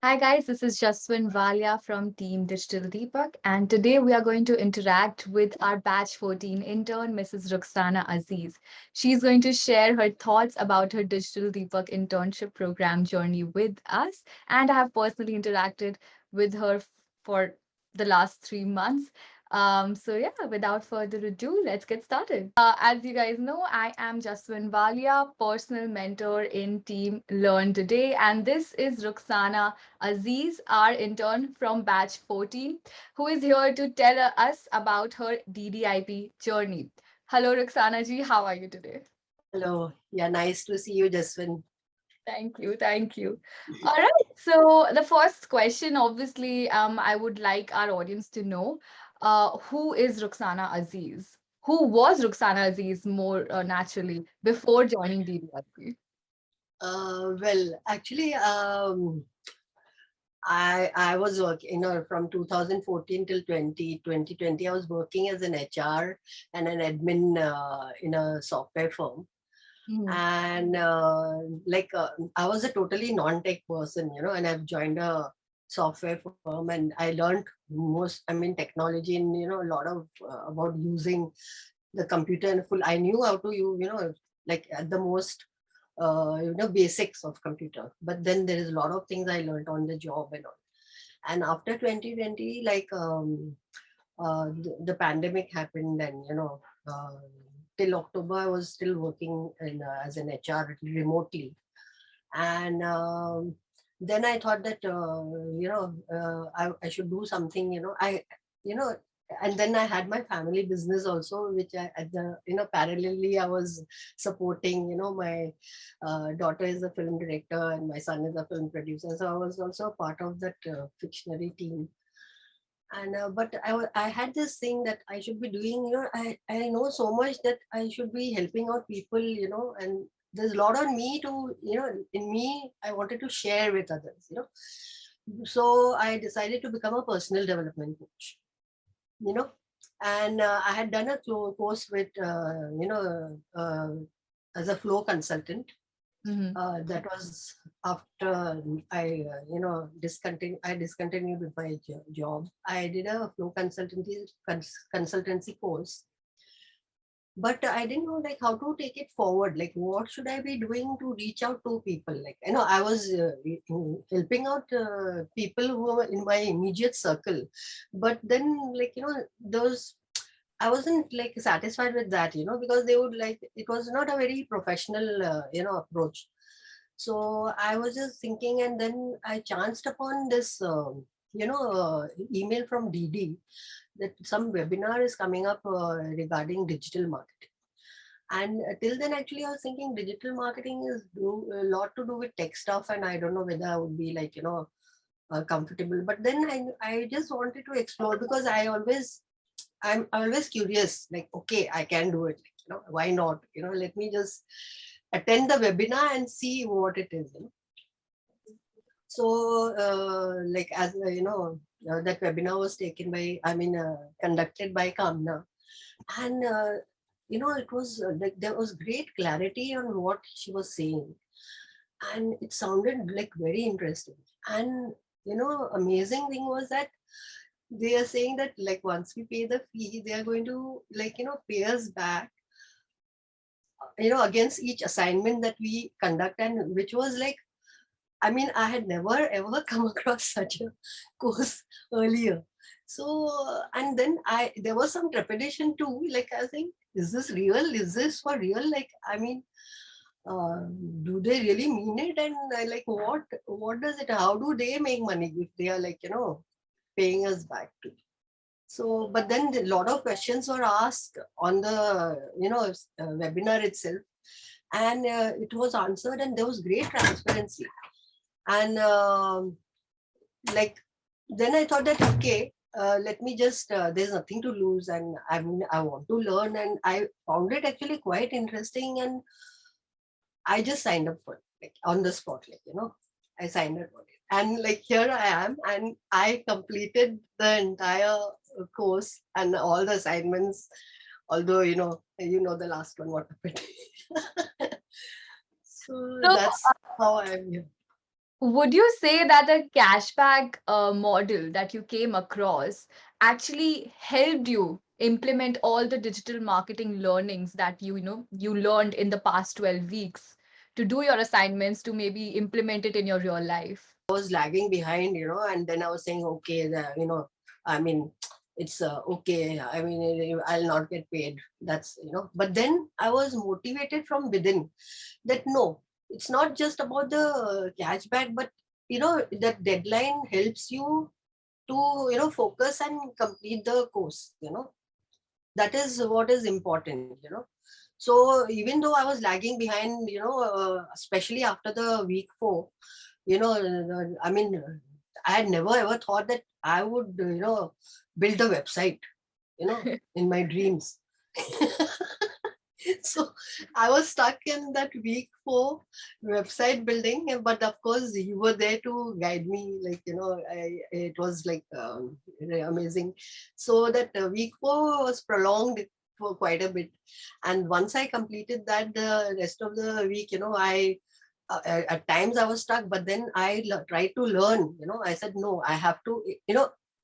Hi guys, this is Jaswin Valia from Team Digital Deepak, and today we are going to interact with our Batch 14 intern, Mrs. Ruxana Aziz. She's going to share her thoughts about her Digital Deepak internship program journey with us, and I have personally interacted with her for the last 3 months. Without further ado, let's get started. As you guys know, I am Jaswin Valia, personal mentor in Team Learn Today, and this is Ruxana Aziz, our intern from Batch 14, who is here to tell us about her DDIP journey. Hello, Ruxana ji, how are you today? Hello. Yeah, nice to see you, Jaswin. Thank you, thank you. All right, so the first question, obviously, I would like our audience to know, who is Ruxana Aziz? Who was Ruxana Aziz more naturally before joining DDIP? Actually, I was working, from 2014 till 2020, I was working as an HR and an admin in a software firm. Mhm. And I was a totally non-tech person, and I've joined a software firm and I learned technology and, a lot of about using the computer and full. I knew how to use, like at the most basics of computer, but then there is a lot of things I learned on the job and all. And after 2020, the pandemic happened, and till October I was still working as an HR remotely. And then I thought that I should do something. You know and then I had my family business also, which I at the parallelly I was supporting. My daughter is a film director and my son is a film producer, so I was also a part of that fictionary team. And but I had this thing that I should be doing. I know so much that I should be helping out people, and there's a lot on me to, in me I wanted to share with others. So I decided to become a personal development coach. you know and I had done a course with as a flow consultant. Mhm. That was after I discontinued with my job. I did a flow consultancy course, but I didn't know like how to take it forward. Like, what should I be doing to reach out to people? Like, I was helping out people who were in my immediate circle, but then those I wasn't like satisfied with that, because they would like it was not a very professional, approach. So I was just thinking, and then I chanced upon this, email from DD that some webinar is coming up regarding digital marketing. And till then, actually, I was thinking digital marketing is a lot to do with tech stuff, and I don't know whether I would be like, comfortable. But then I just wanted to explore because I'm always curious, like, okay, I can do it. Why not? Let me just attend the webinar and see what it is. So, as that webinar was conducted by Kamna, and it was like there was great clarity on what she was saying, and it sounded like very interesting. And amazing thing was that they are saying that like once we pay the fee, they are going to pay us back against each assignment that we conduct, and which was like, I mean, I had never ever come across such a course earlier. So, and then there was some trepidation too. Like, I think, is this real? Is this for real? Like, I mean, uh, do they really mean it? And like, what does it? How do they make money if they are like paying us back too? So, but then a lot of questions were asked on the webinar itself, and it was answered, and there was great transparency. And like then I thought that okay, let me just there's nothing to lose, and I want to learn, and I found it actually quite interesting, and I just signed up for it, like on the spot, I signed up for it, and like here I am, and I completed the entire course and all the assignments. Although the last one, what happened. So So, that's how I am here. Would you say that the cashback model that you came across actually helped you implement all the digital marketing learnings that you learned in the past 12 weeks to do your assignments, to maybe implement it in your real life? Was lagging behind, and then I was saying, okay, I mean, it's okay. I mean, I'll not get paid. That's, but then I was motivated from within that no, it's not just about the cashback, but, that deadline helps you to, focus and complete the course, that is what is important. So even though I was lagging behind, especially after the week 4, I mean, I had never ever thought that I would, build a website, in my dreams. So I was stuck in that week 4 website building, but of course you were there to guide me. Like, it was like really amazing. So that week 4 was prolonged for quite a bit. And once I completed that, the rest of the week, at times I was stuck, but then I tried to learn. I said, no, I have to,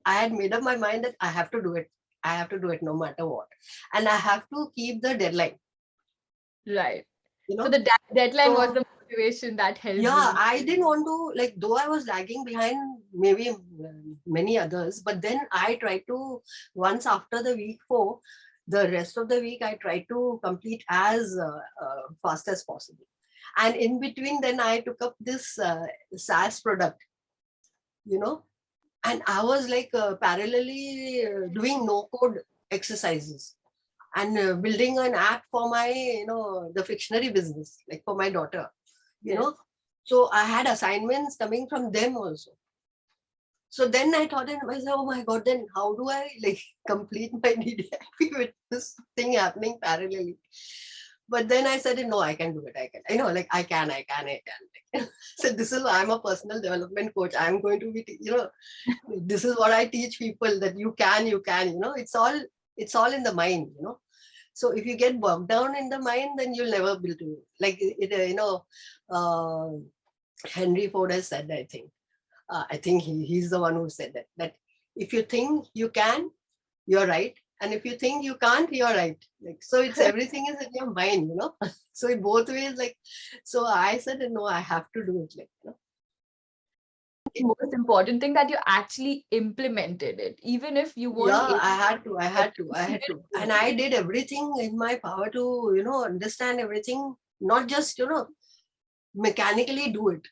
I had made up my mind that I have to do it. I have to do it no matter what. And I have to keep the deadline, Right. you So know. the deadline was So, the motivation that helped yeah, you. I didn't want to, like, though I was lagging behind maybe many others, but then I tried to, once after the week 4, the rest of the week, I tried to complete as fast as possible. And in between, then I took up this SaaS product, you know, and I was like parallelly doing no code exercises and building an app for my, the fictionary business, like for my daughter, you Yes. know. So I had assignments coming from them also. So then I thought to myself, oh my God, then how do I like complete my DDIP with this thing happening parallelly? But then I said, no, I can do it. I can, like I can. So this is, I'm a personal development coach. I'm going to be, this is what I teach people, that you can, it's all in the mind, So if you get bogged down in the mind, then you'll never be able to, like uh, Henry Ford has said, I think he's the one who said that if you think you can, you're right. And if you think you can't, you're right. Like, so it's everything is in your mind. So in both ways, like, so I said, no, I have to do it. Like, Most important thing that you actually implemented it, even if you weren't yeah, able I to, had to, I but had to, you I had still to. did And it. I did everything in my power to, understand everything, not just, mechanically do it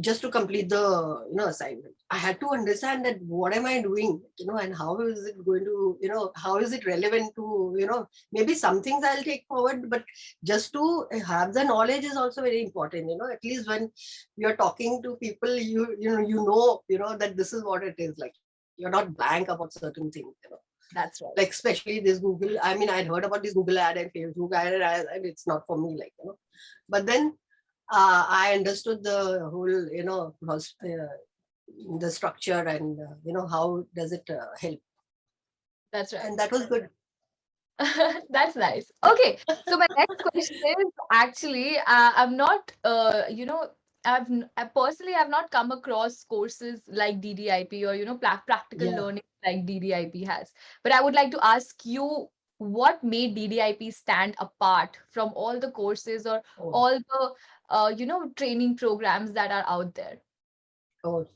just to complete the assignment. I had to understand that what am I doing, and how is it going to, how is it relevant to, maybe some things I'll take forward, but just to have the knowledge is also very important. At least when you're talking to people, you know that this is what it is like. You're not blank about certain things. That's right. Like especially this Google. I mean, I'd heard about this Google ad and Facebook ad, and it's not for me. Like. But then I understood the whole, the structure and, how does it help. That's right. And that was good. That's nice. Okay, so my next question is actually, I'm not, I personally have not come across courses like DDIP, or practical Yeah. learning like DDIP has. But I would like to ask you, what made DDIP stand apart from all the courses or Oh, all the training programs that are out there? oh.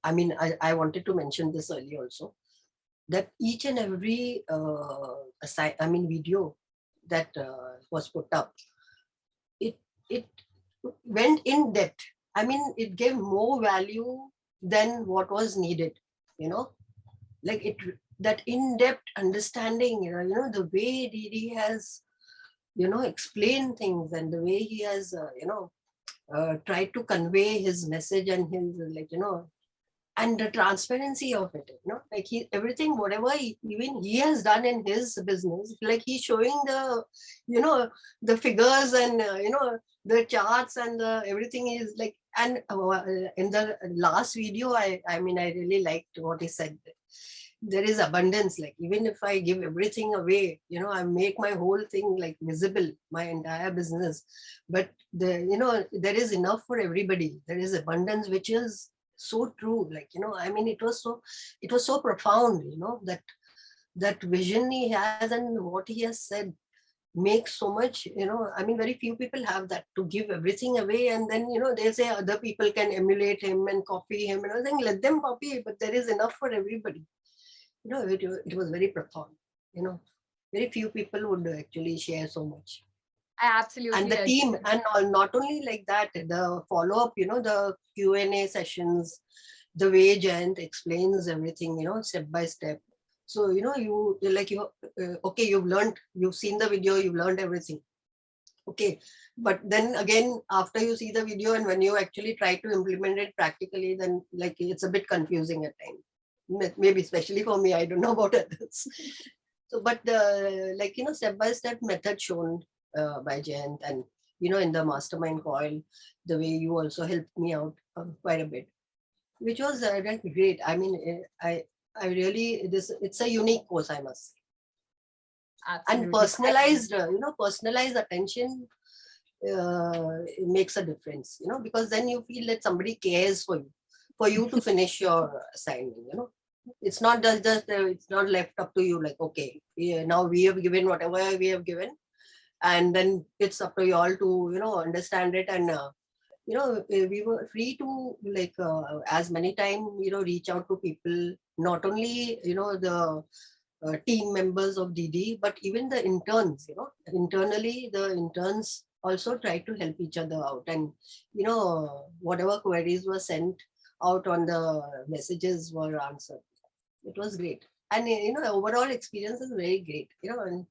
I mean, I wanted to mention this earlier also, that each and every video that was put up, it it went in depth. I mean, it gave more value than what was needed. You know, like it, that in-depth understanding. The way Didi has explained things, and the way he has tried to convey his message and his and the transparency of it, like he, everything, whatever even he has done in his business, like he's showing the the figures and the charts and everything is like. And in the last video, I mean, I really liked what he said. there is abundance. Like even if I give everything away, I make my whole thing like visible, my entire business, but there is enough for everybody. There is abundance, which is so true. Like, I mean, it was so profound, that vision he has and what he has said makes so much. I mean, very few people have that, to give everything away, and then they say other people can emulate him and copy him, and I think let them copy, but there is enough for everybody. It was very profound. you know very few people would actually share so much. I And absolutely the agree. team, and not only like that, the follow up, the Q&A sessions, the way Jayant explains everything, step by step. So okay, you've seen the video, you've learned everything. Okay, but then again, after you see the video and when you actually try to implement it practically, then like it's a bit confusing at times. Maybe especially for me, I don't know about others. So, but the step by step method shown by Jayant, and in the mastermind coil, the way you also helped me out quite a bit, which was like great. I mean, I really, it's a unique course, I must say. And Absolutely. personalized attention, it makes a difference, because then you feel that somebody cares for you to finish your assignment. It's not just it's not left up to you, like, okay, yeah, now we have given whatever we have given, and then it's up to you all to understand it. And we were free to, like, as many time, reach out to people, not only the team members of DD, but even the interns. Internally, the interns also try to help each other out, and whatever queries were sent out on the messages were answered. It was great. And overall experience is very great, and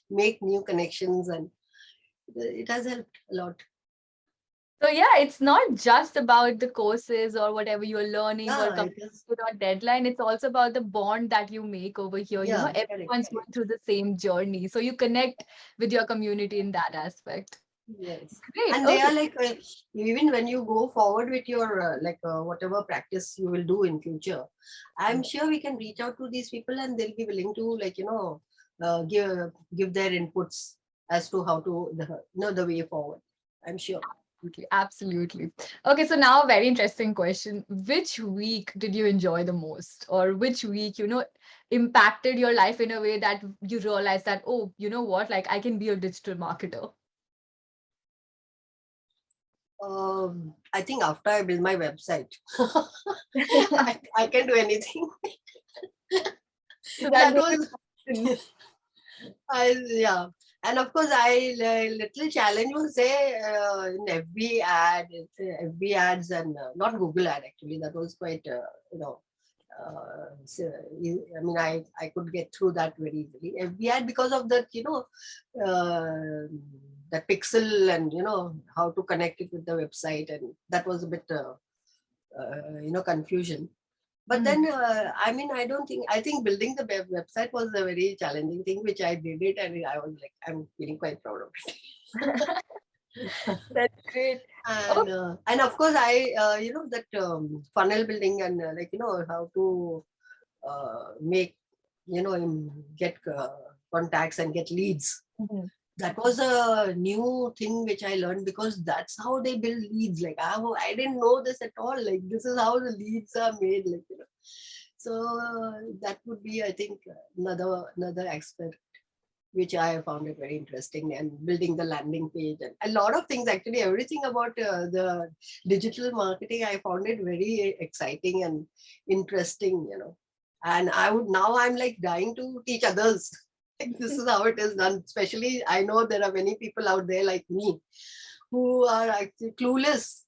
make new connections, and it has helped a lot. So yeah, it's not just about the courses or whatever you're learning or Yeah, it completing is. with our deadline. It's also about the bond that you make over here. Yeah, correct, Everyone's going correct. through the same journey. So you connect with your community in that aspect. Yes. Great. And they Okay. are like, even when you go forward with your whatever practice you will do in future, I'm sure we can reach out to these people and they'll be willing to, like, give their inputs as to how to the way forward. I'm sure. Absolutely. Absolutely. Okay, so now a very interesting question. Which week did you enjoy the most? Or which week, impacted your life in a way that you realized that, oh, you know what, like I can be a digital marketer? I think after I build my website, I can do anything. So that That goes was, with yeah. And of course, I little challenge was there in FB ad, FB ads, and not Google ad actually. That was quite, I mean, I could get through that very easily. FB ad, because of that, the pixel, and how to connect it with the website, and that was a bit confusion. But Mhm. then, I mean, I think building the website was a very challenging thing, which I did it, and I was like, I'm feeling quite proud of it. That's great. Oh, And of course, I, that funnel building, and like, how to make, get contacts and get leads. mhm. That was a new thing which I learned, because that's how they build leads. Like, I didn't know this at all. Like, this is how the leads are made. Like, so that would be, I think, another aspect which I found it very interesting, and building the landing page and a lot of things. Actually, everything about the digital marketing, I found it very exciting and interesting. And I'm like dying to teach others. Like, this is how it is done. Especially, I know there are many people out there like me who are actually clueless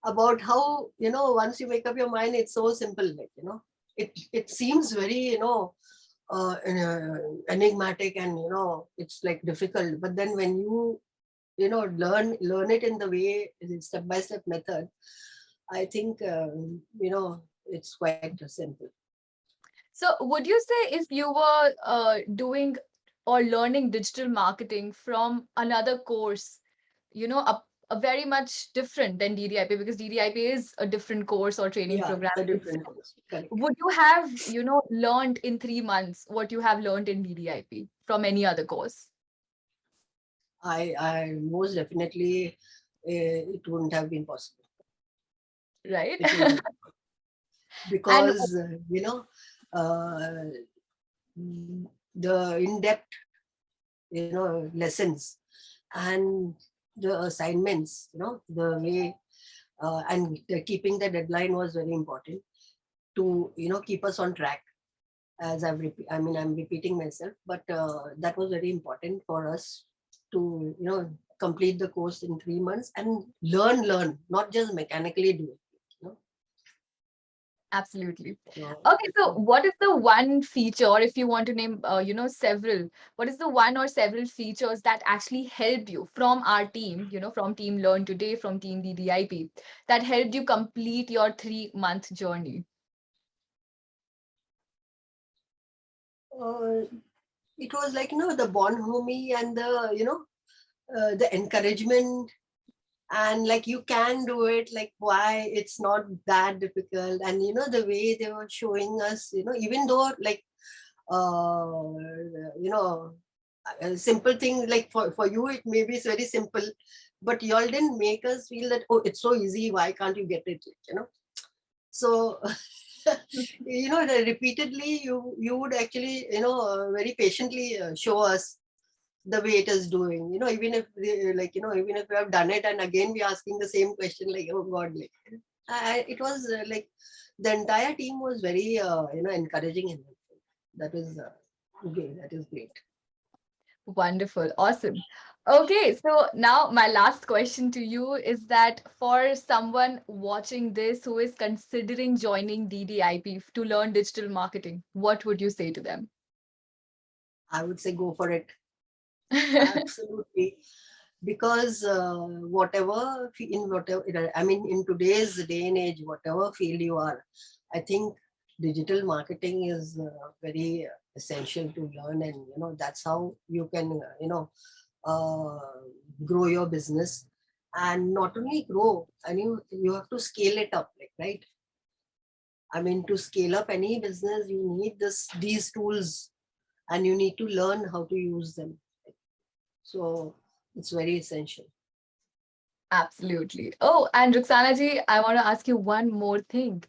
about how, once you make up your mind, it's so simple. Like, it seems very, enigmatic, and it's like difficult. But then when learn it in the way, step by step method, I think it's quite simple. So would you say if you were doing or learning digital marketing from another course, very much different than DDIP, because DDIP is a different course or training Yeah, program it's a different itself. course. Correct. Would you have, learned in 3 months what you have learned in DDIP from any other course? I most definitely, it wouldn't have been possible. Right? It wouldn't have, And because uh, the in-depth, lessons and the assignments, the way, and keeping the deadline was very important to, keep us on track. As I'm repeating myself, but that was very important for us to, complete the course in 3 months and learn, not just mechanically do it. absolutely. So Okay, so what is the one feature, or if you want to name, several, what is the one or several features that actually helped you from our team, from Team Learn Today, from Team DDIP, that helped you complete your 3-month journey? it was like, the bonhomie and the encouragement, and like, you can do it, like, why it's not that difficult, and the way they were showing us, even though, like, uh, you know a simple thing, like, for you it maybe it's very simple, but y'all didn't make us feel that, oh, it's so easy, why can't you get it, so repeatedly you would actually, very patiently show us the way it is doing, even if even if we have done it and again we asking the same question, like, oh god, like, it was like, the entire team was very encouraging and helpful. That is great. That is great. Wonderful. Awesome. Okay, so now my last question to you is that for someone watching this who is considering joining DDIP to learn digital marketing, what would you say to them? I would say go for it. Absolutely. Because in today's day and age, whatever field you are, I think digital marketing is very essential to learn, and that's how you can uh, grow your business, and not only grow, and you have to scale it up, like, right. I mean, to scale up any business, you need these tools, and you need to learn how to use them. So it's very essential. Absolutely. Oh, and Ruxana ji, I want to ask you one more thing.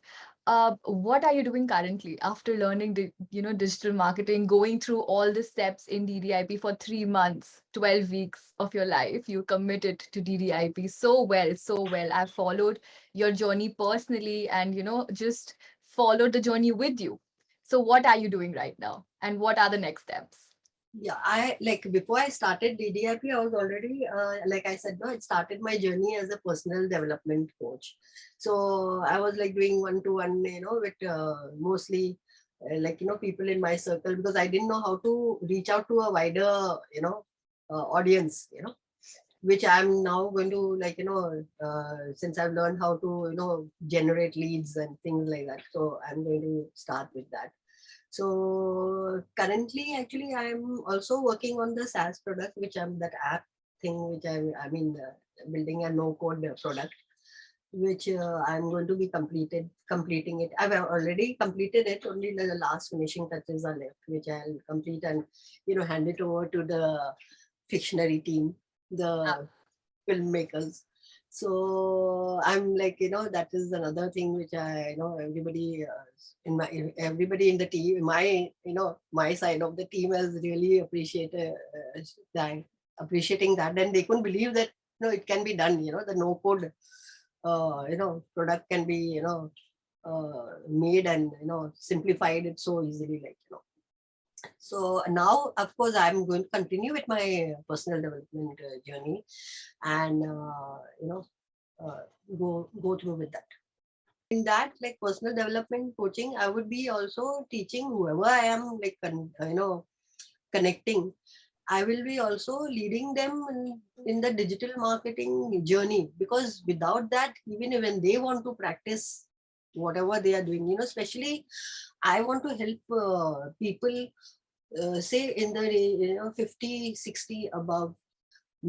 What are you doing currently after learning digital marketing, going through all the steps in DDIP for 3 months, 12 weeks of your life? You committed to DDIP so well, so well. I've followed your journey personally and, just followed the journey with you. So what are you doing right now? And what are the next steps? Yeah, I like, before I started DDIP, I was already, like I said, no, it started my journey as a personal development coach. So I was like doing one-to-one, with mostly people in my circle, because I didn't know how to reach out to a wider, audience, which I'm now going to, like, since I've learned how to, generate leads and things like that. So I'm going to start with that. So currently, actually, I'm also working on the SaaS product, which I'm that app thing, which building a no-code product, which I'm going to be completing it. I've already completed it. Only the last finishing touches are left, which I'll complete and hand it over to the Fictionary team, the filmmakers. So I'm like, that is another thing which I know everybody everybody in the team, my side of the team has really appreciated that, appreciating that, and they couldn't believe that it can be done. The no code product can be made and simplified it so easily, like. So now, of course, I'm going to continue with my personal development journey, and uh, go through with that. In that, like, personal development coaching, I would be also teaching whoever I am, like, connecting. I will be also leading them in the digital marketing journey, because without that, even when they want to practice whatever they are doing, especially I want to help people, say in the 50, 60 above,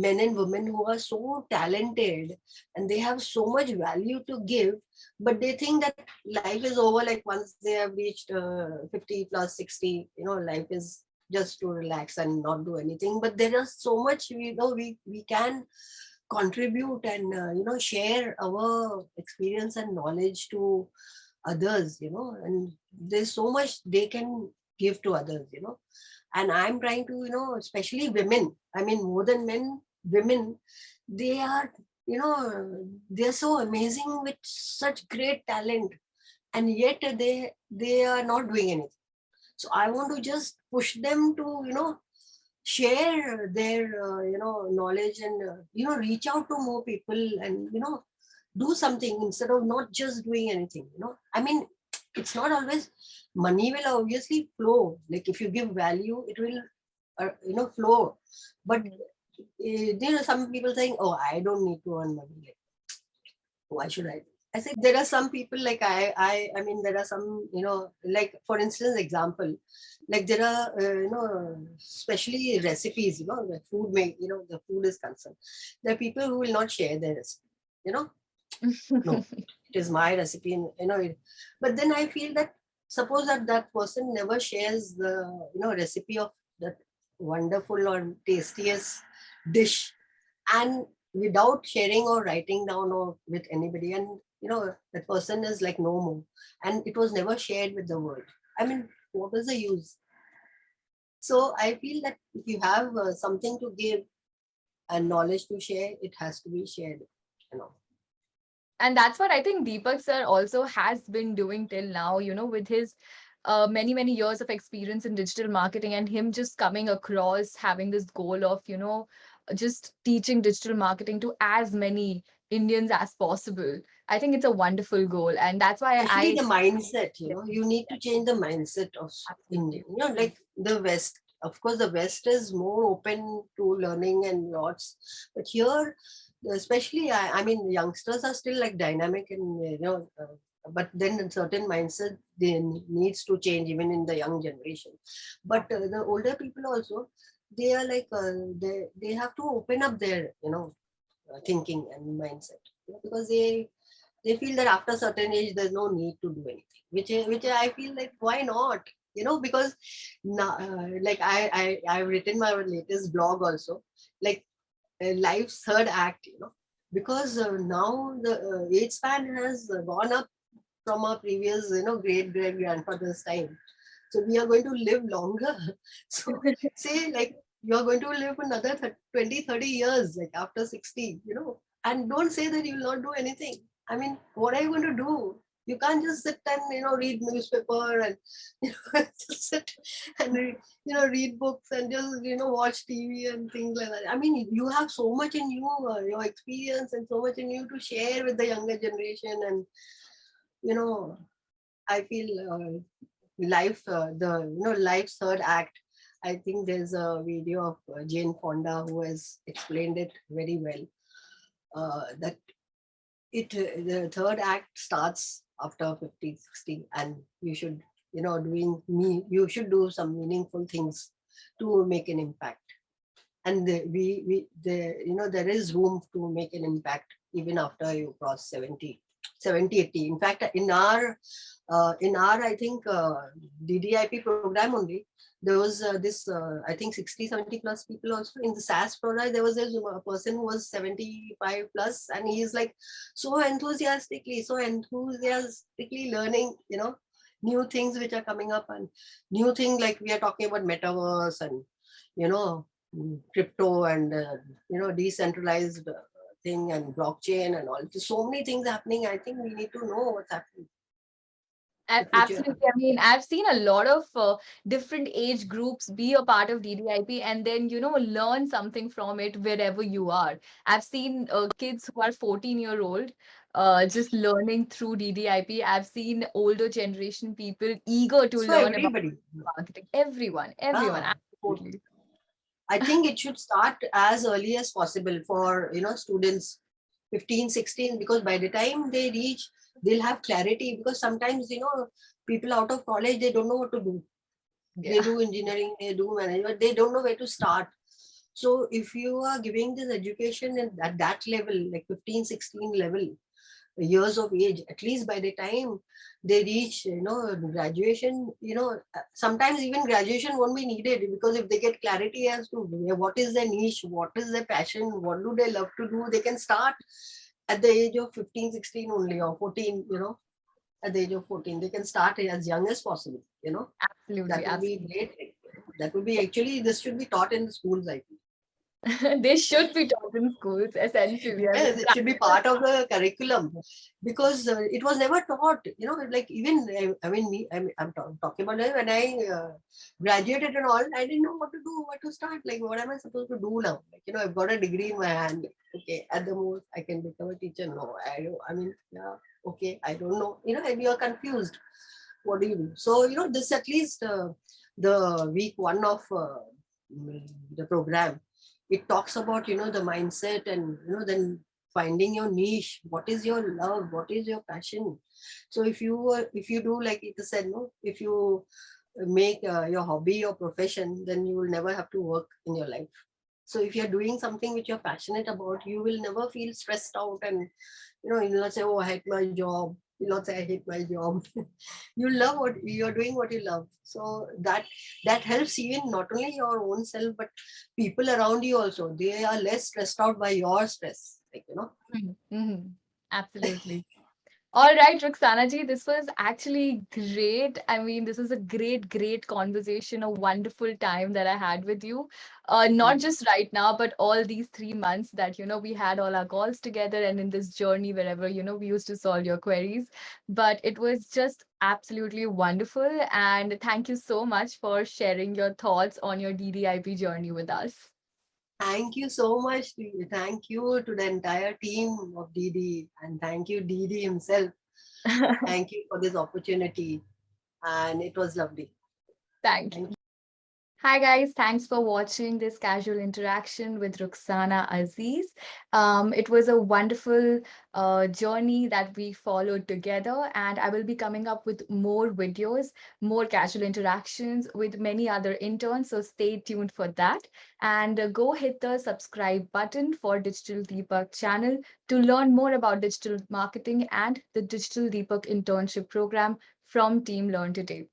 men and women who are so talented and they have so much value to give, but they think that life is over like once they have reached 50 plus 60, life is just to relax and not do anything. But there is so much we can contribute and share our experience and knowledge to others, and there's so much they can give to others, and I'm trying to, especially women, I mean more than men, women, they are, they're so amazing with such great talent, and yet they are not doing anything. So I want to just push them to, share their knowledge and reach out to more people and do something instead of not just doing anything. I mean, it's not always money will obviously flow. Like if you give value, it will flow. But some people saying, oh, I don't need to earn money. Like, why should I said there are some people like I mean there are some, like for instance example, like there are especially recipes, the food make, the food is concerned, there are people who will not share their recipe, no, it is my recipe, and but then I feel that suppose that that person never shares the recipe of that wonderful or tastiest dish, and without sharing or writing down or with anybody, and that person is like no more, and it was never shared with the world, I mean what is the use? So I feel that if you have something to give and knowledge to share, it has to be shared, you know. And that's what I think Deepak sir also has been doing till now, with his many years of experience in digital marketing, and him just coming across having this goal of, just teaching digital marketing to as many Indians as possible. I think it's a wonderful goal. And that's why Especially I the mindset, you need to change the mindset of India. absolutely. Like the West, of course, the West is more open to learning and lots, but here, especially, I mean, youngsters are still like dynamic and but then in certain mindset they needs to change even in the young generation. But the older people also, they are like they have to open up their thinking and mindset, because they feel that after a certain age there's no need to do anything, which I feel like why not, because now, like I've written my latest blog also, like life's third act, because now the age span has gone up from our previous great grandfather's time, so we are going to live longer. So say like you're going to live another 20 30 years like after 60, and don't say that you will not do anything. I mean, what are you going to do? You can't just sit and read newspaper and just sit and read books and just watch TV and things like that. I mean, you have so much in you, your experience and so much in you to share with the younger generation, and you know I feel life, the life's third act. I think there's a video of Jane Fonda who has explained it very well. That the third act starts after 50, 60, and you should you should do some meaningful things to make an impact. And there is room to make an impact even after you cross 70, 80. In fact, in our I think DDIP program only, there was this I think 60, 70 plus people also in the SAS program. There was this person who was 75 plus, and he is like so enthusiastically learning new things which are coming up, and new things like we are talking about metaverse and you know crypto and decentralized thing and blockchain and all. There's so many things happening. I think we need to know what's happening. The future. Absolutely. I mean, I've seen a lot of different age groups be a part of DDIP and then, learn something from it wherever you are. I've seen kids who are 14-year-old just learning through DDIP. I've seen older generation people eager to It's for learn about everybody. marketing. Everyone, Ah, absolutely. I think it should start as early as possible for students 15, 16, because by the time they reach, they'll have clarity, because sometimes people out of college, they don't know what to do. They Yeah. do engineering, they do management, they don't know where to start. So if you are giving this education at that level, like 15, 16 level, years of age, at least by the time they reach, graduation, sometimes even graduation won't be needed, because if they get clarity as to what is their niche, what is their passion, what do they love to do, they can start at the age of 15, 16 only, or 14, at the age of 14. They can start as young as possible, Absolutely, that would be absolutely. great. That would be, actually, this should be taught in the schools, I think. They should be taught in schools, essentially. I Yes, mean, it should be part of the curriculum, because it was never taught. Like, even I mean, I'm talking about it, when I graduated and all. I didn't know what to do, what to start. Like, what am I supposed to do now? Like, I've got a degree in my hand. Okay, at the most, I can become a teacher. No, I don't. I mean, yeah, okay, I don't know. And you're confused. What do you do? So, this, at least the week one of the program, it talks about, the mindset, and then finding your niche. What is your love, what is your passion? So if you do, like it is said, no, if you make your hobby your profession, then you will never have to work in your life. So if you're doing something which you're passionate about, you will never feel stressed out, and you'll not say, oh, I hate my job. You'll not say, I hate my job. You love what you're doing, what you love. So that helps, even not only your own self, but people around you also. They are less stressed out by your stress, Mhm, mhm. Absolutely. All right, Roxana ji, this was actually great. I mean, this is a great, great conversation, a wonderful time that I had with you. Not Mm. just right now, but all these 3 months that, we had all our calls together and in this journey wherever, we used to solve your queries. But it was just absolutely wonderful. And thank you so much for sharing your thoughts on your DDIP journey with us. Thank you so much. Thank you to the entire team of DD, and thank you, DD himself. Thank you for this opportunity, and it was lovely. Thank Thank you. Hi guys, thanks for watching this casual interaction with Ruxana Aziz. It was a wonderful journey that we followed together, and I will be coming up with more videos, more casual interactions with many other interns. So stay tuned for that, and go hit the subscribe button for Digital Deepak channel to learn more about digital marketing and the Digital Deepak internship program from Team Learn Today.